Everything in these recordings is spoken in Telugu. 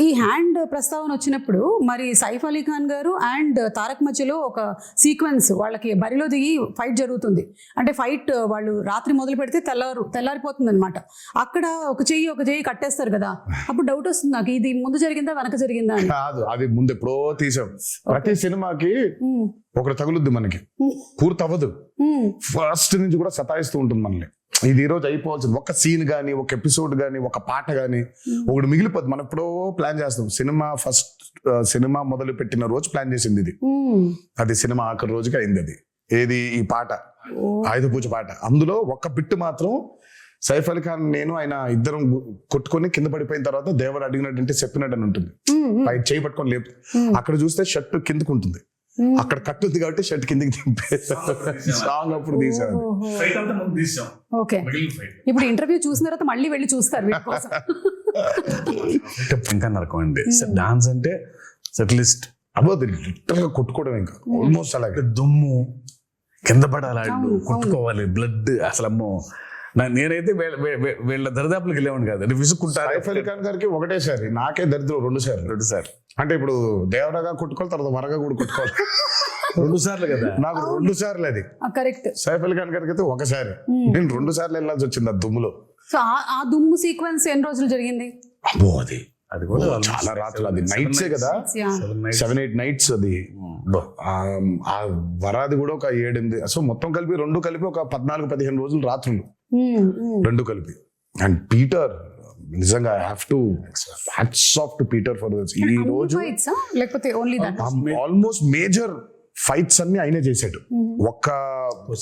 ఈ హ్యాండ్ ప్రస్తావన వచ్చినప్పుడు మరి సైఫ్ అలీ ఖాన్ గారు అండ్ తారక్ మధ్యలో ఒక సీక్వెన్స్, వాళ్ళకి బరిలో దిగి ఫైట్ జరుగుతుంది. అంటే ఫైట్ వాళ్ళు రాత్రి మొదలు పెడితే తెల్లారిపోతుంది అనమాట. అక్కడ ఒక చెయ్యి కట్టేస్తారు కదా, అప్పుడు డౌట్ వస్తుంది నాకు, ఇది ముందు జరిగిందా వెనక జరిగిందా అని. కాదు, అది ముందు ఎప్పుడో తీసాం. ప్రతి సినిమాకి ఒకటి తగులుద్ది, మనకి పూర్తి అవ్వదు. ఫస్ట్ నుంచి కూడా సతాయిస్తూ ఉంటుంది మనల్ని. ఇది ఈ రోజు అయిపోవాల్సింది, ఒక సీన్ గానీ, ఒక ఎపిసోడ్ గానీ, ఒక పాట గానీ ఒకటి మిగిలిపోద్ది. మనం ఎప్పుడో ప్లాన్ చేస్తాం. సినిమా మొదలు పెట్టిన రోజు ప్లాన్ చేసింది ఇది, అది సినిమా ఆఖరి రోజుకి అయింది. అది ఏది, ఈ పాట, ఆయుధ పూజ పాట. అందులో ఒక బిట్టు మాత్రం సైఫ్ అలీ ఖాన్ నేను ఆయన ఇద్దరం కొట్టుకొని కింద పడిపోయిన తర్వాత దేవుడు అడిగినట్టు చెప్పినట్టు అని ఉంటుంది. పై చేయి పట్టుకొని లేపు, అక్కడ చూస్తే షర్ట్ కిందకు ఉంటుంది, అక్కడ కట్టుంది కాబట్టి షర్ట్ కిందకి దింపే సాంగ్ అప్పుడు తీసాను. ఓకే, ఇప్పుడు ఇంటర్వ్యూ చూసిన తర్వాత మళ్ళీ వెళ్ళి చూస్తారు. ఇంకా నరకం అండి డాన్స్ అంటే. సెటిలిస్ట్ అబ్బోది లిటరల్ గా కొట్టుకోవడం, ఇంకా ఆల్మోస్ట్ అలాగే దుమ్ము కింద పడాలి, కొట్టుకోవాలి, బ్లడ్. అసలు అమ్మో, నేనైతే వీళ్ళ దరిదాపులకు వెళ్ళేవాడిని కాదు, విసుక్కుంటారు. సైఫ్ అలీ ఖాన్ గారికి ఒకటేసారి, నాకే దరిద్రం రెండు సార్లు. అంటే ఇప్పుడు దేవరాగా కొట్టుకోవాలి, తర్వాత వరగా కూడా కొట్టుకోవాలి. 2 సార్లు కదా, నాకు 2 సార్లు అది. కరెక్ట్. సైఫ్ అలీ ఖాన్ గారికి అయితే ఒకసారి, నేను 2 సార్లు వెళ్ళాల్సి వచ్చింది ఆ దుమ్ములో. సో ఆ దుమ్ము సీక్వెన్స్ ఎన్ని రోజులు జరిగింది? అబ్బో, అది కూడా చాలా రాత్రులు, అది నైట్సే కదా, 7-8 నైట్స్ అది. ఆ వరాది కూడా ఒక 7-8, సో మొత్తం కలిపి 2 కలిపి ఒక 14-15 రోజులు రాత్రులు, 2 కలిపి. అండ్ పీటర్ నిజంగా hats off to Peter for this. ఈ రోజు ఆల్మోస్ట్ మేజర్ ఫైట్స్ అన్ని ఆయనే చేశాడు. ఒక్క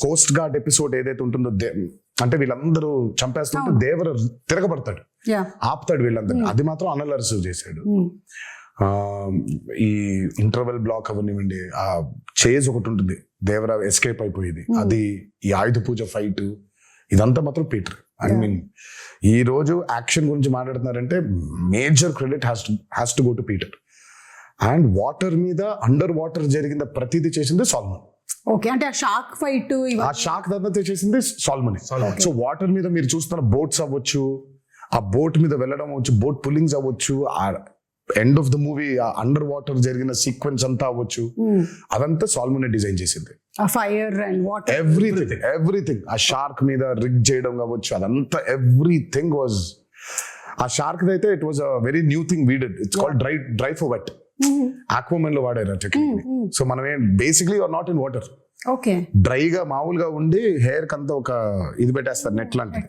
కోస్ట్ గార్డ్ ఎపిసోడ్ ఏదైతే ఉంటుందో, అంటే వీళ్ళందరూ చంపేస్తుంటే దేవర తిరగబడతాడు, ఆపుతాడు వీళ్ళందరినీ, అది మాత్రం అనిల్ అరసు చేశాడు. ఈ ఇంటర్వెల్ బ్లాక్ అవనివ్వండి, ఆ చేజ్ ఒకటి ఉంటుంది, దేవర ఎస్కేప్ అయిపోయేది, అది, ఈ ఆయుధ పూజ ఫైట్, ఇదంతా మాత్రం పీటర్. ఐ మీన్ ఈ రోజు యాక్షన్ గురించి మాట్లాడుతున్నారంటే major credit has to go to Peter. And water మీద, అండర్ వాటర్ జరిగిన ప్రతిదీ చేసింది సాల్మన్. ఓకే, అంటే ఆ షార్క్ ఫైట్, ఆ షార్క్ దంతా చేసింది సాల్మన్. సో వాటర్ మీద మీరు చూస్తున్న బోట్స్ అవ్వచ్చు, ఆ బోట్ మీద వెళ్ళడం అవ్వచ్చు, బోట్ పుల్లింగ్స్ అవ్వచ్చు, ఆ end of the movie under water జరిగిన సీక్వెన్స్ అంతా అవ్వచ్చు, అదంతా సాల్మన్ డిజైన్ చేసింది. Fire and water, everything. ఆ షార్క్ మీద రిగ్ చేయడం కావచ్చు, అదంతా ఎవ్రీథింగ్ వాజ్. ఆ షార్క్ అయితే it was a very new thing we did. It's called dry for wet. Aquaman లో వాడారు టెక్నిక్. సో మనం basically are not in water, డ్రైగా మామూలుగా ఉండి హెయిర్ కంతా ఒక ఇది పెట్టేస్తారు, నెట్ లాంటిది.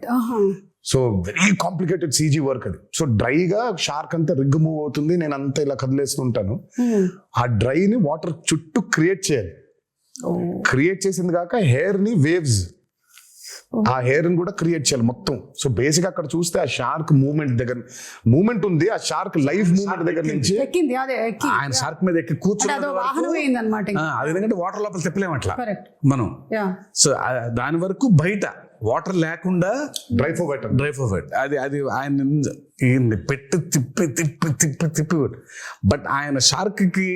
So very complicated CG work అది. సో డ్రైగా షార్క్ అంతా రిగ్ మూవ్ అవుతుంది, నేను అంతా ఇలా కదిలేస్తుంటాను. ఆ డ్రైని వాటర్ చుట్టూ క్రియేట్ చేయాలి. క్రియేట్ చేసింది కాక హెయిర్ ని వేవ్స్, ఆ హెయిర్ ని కూడా క్రియేట్ చేయాలి మొత్తం. సో బేసిక్ అక్కడ చూస్తే ఆ షార్క్ మూమెంట్ ఉంది, ఆ షార్క్ లైఫ్ మూమెంట్ దగ్గర నుంచి ఆయన షార్క్ మీద ఎక్కి కూర్చుని అది వాటర్ లోపల తిప్పలేము అట్లా మనం. సో దాని వరకు బయట వాటర్ లేకుండా డ్రై ఫర్ వెట్ అది ఆయన పెట్టి తిప్పి బట్ ఆయన షార్క్ కి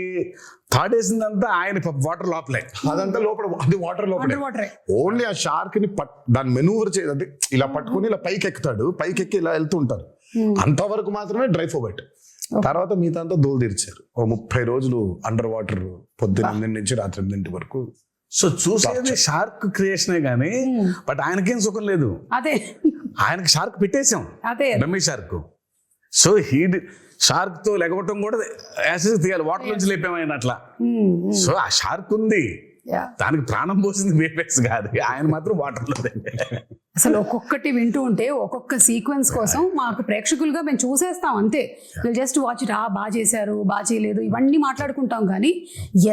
తాడేసిందంతా ఆయన వాటర్ లోపలే, అదంతా లోపల, అది వాటర్ లోపలే. ఓన్లీ ఆ షార్క్ ని దాన్ని మెనూవర్ చేయాలి, ఇలా పట్టుకుని ఇలా పైకి ఎక్కుతాడు, పైకి ఎక్కి ఇలా వెళ్తూ ఉంటారు, అంతవరకు మాత్రమే డ్రై ఫర్ వెట్. తర్వాత మిగతా అంతా దోలు తీర్చారు. 30 రోజులు అండర్ వాటర్, పొద్దున్న 8 నుంచి రాత్రి 8 వరకు. సో చూసేది షార్క్ క్రియేషనే గానీ, బట్ ఆయనకేం సుఖం లేదు. ఆయనకి షార్క్ పెట్టేసాం, డమ్మీ షార్క్. సో షార్క్ తో లెగవటం కూడా యాసిడ్ తీయాలి, వాటర్ నుంచి లేపామైనా అట్లా. సో ఆ షార్క్ ఉంది, దానికి ప్రాణం పోసింది వేపెక్స్ కాదు, ఆయన మాత్రం వాటర్ లో. అసలు ఒక్కొక్కటి వింటూ ఉంటే ఒక్కొక్క సీక్వెన్స్ కోసం మాకు ప్రేక్షకులుగా మేము చూసేస్తాం అంతే. జస్ట్ వాచ్ ఇట్, బాగా చేశారు, బాగా చేయలేదు, ఇవన్నీ మాట్లాడుకుంటాం. కానీ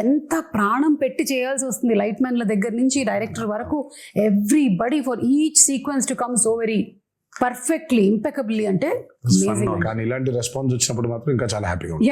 ఎంత ప్రాణం పెట్టి చేయాల్సి వస్తుంది లైట్ మ్యాన్ల దగ్గర నుంచి డైరెక్టర్ వరకు, everybody for each sequence to come so very perfectly, impeccably. అంటే కానీ ఇలాంటి రెస్పాన్స్ వచ్చినప్పుడు మాత్రం ఇంకా చాలా హ్యాపీగా ఉంది.